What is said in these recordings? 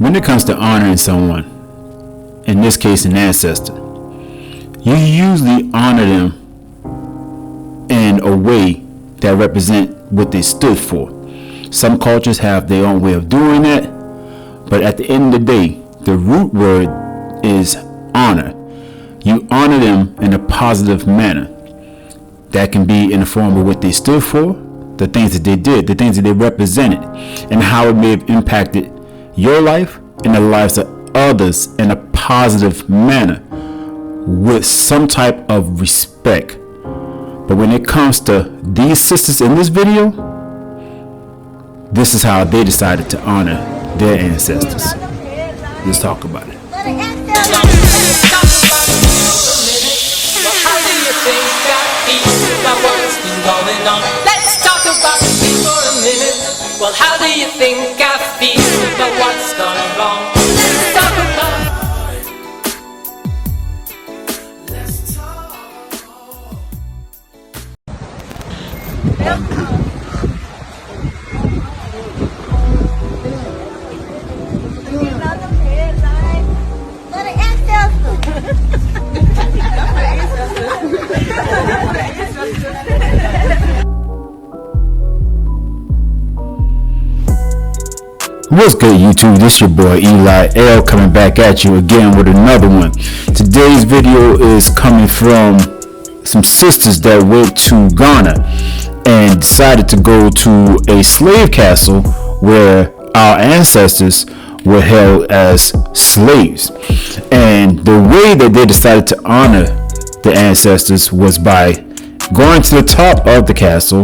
When it comes to honoring someone, in this case an ancestor, you usually honor them in a way that represent what they stood for. Some cultures have their own way of doing that, but at the end of the day, the root word is honor. You honor them in a positive manner. That can be in the form of what they stood for, the things that they did, the things that they represented, and how it may have impacted your life and the lives of others in a positive manner with some type of respect. But when it comes to these sisters in this video, this is how they decided to honor their ancestors. Let's talk about it. Let's talk about me for a minute. Well, how do you think I feel about what's gone wrong? Let's talk about What's good, YouTube? This your boy Eli L coming back at you again with another one. Today's video is coming from some sisters that went to Ghana and decided to go to a slave castle where our ancestors were held as slaves. And the way that they decided to honor the ancestors was by going to the top of the castle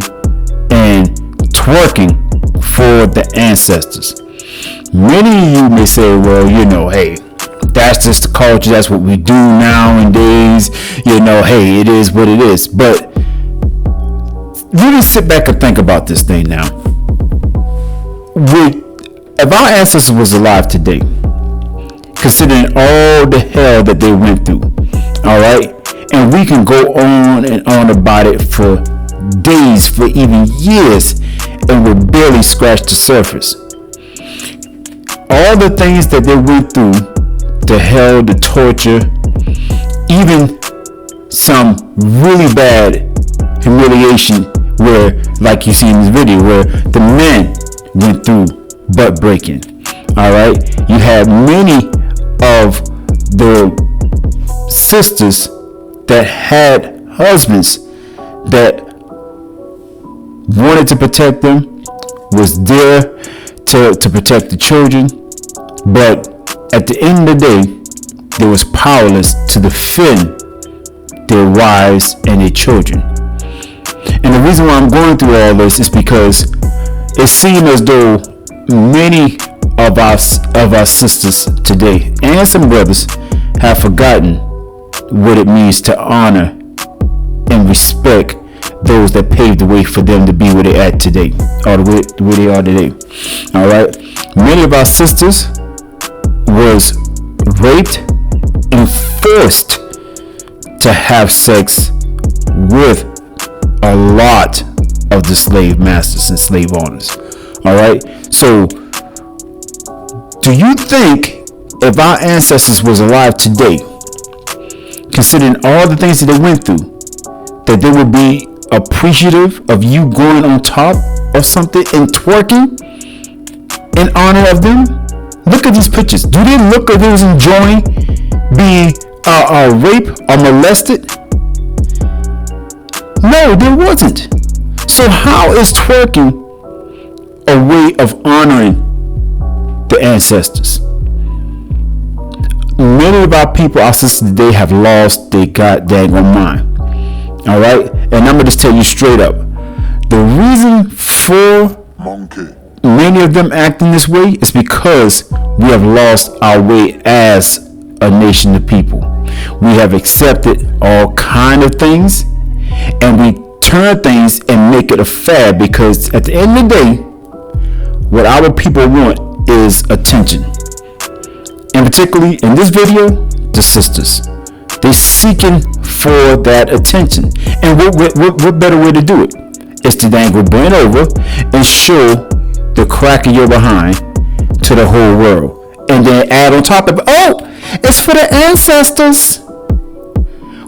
and twerking for the ancestors. Many of you may say, well, hey, that's just the culture, that's what we do nowadays, hey, it is what it is. But really sit back and think about this thing now. If our ancestors was alive today, considering all the hell that they went through, all right, and we can go on and on about it for days, for even years, and we'll barely scratch the surface. All the things that they went through, the hell, the torture, even some really bad humiliation where, like you see in this video, where the men went through butt breaking. All right, you have many of the sisters that had husbands that wanted to protect them, was there to protect the children, but at the end of the day, they was powerless to defend their wives and their children. And the reason why I'm going through all this is because it seems as though many of our sisters today and some brothers have forgotten what it means to honor and respect those that paved the way for them to be where they at today, or where they are today. All right, many of our sisters was raped and forced to have sex with a lot of the slave masters and slave owners. All right, so do you think if our ancestors was alive today, considering all the things that they went through, that they would be appreciative of you going on top of something and twerking in honor of them? Look at these pictures. Do they look like they was enjoying being raped or molested? No, there wasn't. So how is twerking a way of honoring the ancestors? Many of our people, our sisters today, have lost their goddamn mind. All right, and I'm gonna just tell you straight up, the reason for many of them acting this way is because we have lost our way as a nation of people. We have accepted all kind of things, and we turn things and make it a fad, because at the end of the day, what our people want is attention. And particularly in this video, the sisters. They're seeking for that attention. And what better way to do it is to go bend over and show the crack of your behind to the whole world. and then add on top of it, oh, it's for the ancestors.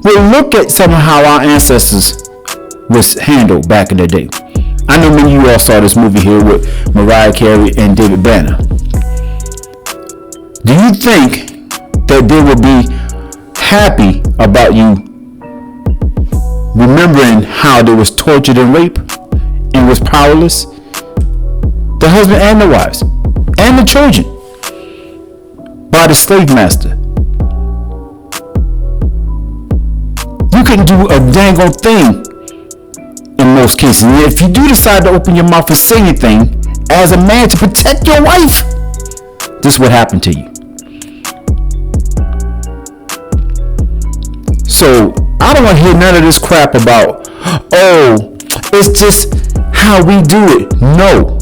Well, look at some of how our ancestors was handled back in the day. I know many of you all saw this movie here with Mariah Carey and David Banner. Do you think that they would be happy about you remembering how they was tortured and raped and was powerless? The husband and the wives and the children by the slave master. You couldn't do a dang old thing in most cases. And if you do decide to open your mouth and say anything as a man to protect your wife, this is what happened to you. So I don't want to hear none of this crap about, oh, it's just how we do it. No.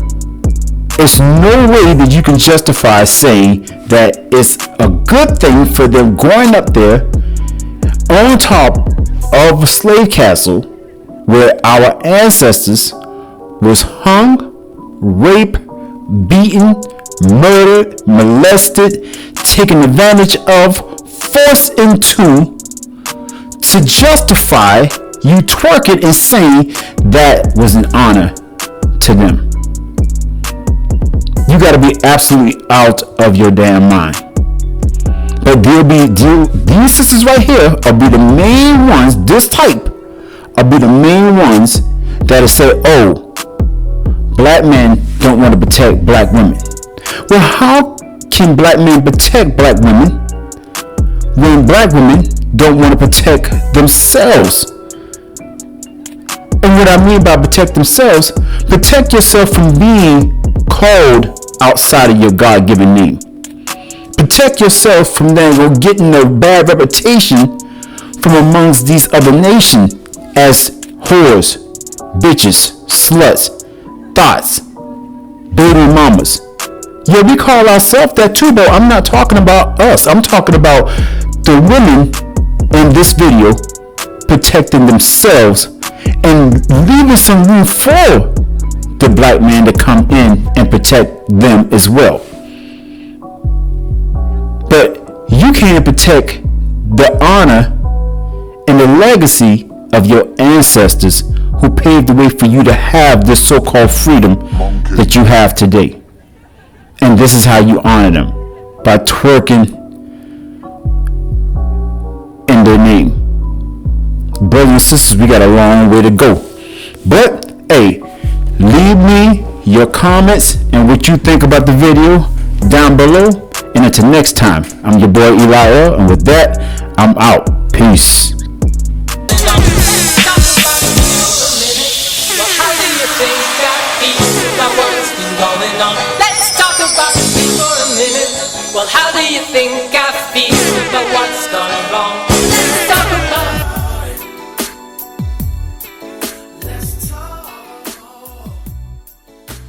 There's no way that you can justify saying that it's a good thing for them going up there on top of a slave castle where our ancestors was hung, raped, beaten, murdered, molested, taken advantage of, forced into, to justify you twerking and saying that was an honor to them. You got to be absolutely out of your damn mind. But these sisters right here will be the main ones, this type, will be the main ones that'll say, oh, black men don't want to protect black women. Well, how can black men protect black women when black women don't want to protect themselves? And what I mean by protect themselves, protect yourself from being called outside of your God-given name. Protect yourself from them getting a bad reputation from amongst these other nations as whores, bitches, sluts, thoughts, baby mamas. Yeah, we call ourselves that too, but I'm not talking about us. I'm talking about the women in this video protecting themselves and leaving some room for the black man to come in and protect them as well. But you can't protect the honor and the legacy of your ancestors who paved the way for you to have this so-called freedom that you have today. And this is how you honor them, by twerking in their name. Brothers and sisters, we got a long way to go. But hey, leave me your comments and what you think about the video down below. And until next time, I'm your boy Eli Earl, and with that, I'm out. Peace. Let's talk about me for a minute. Well, how do you think I feel about what's gone wrong?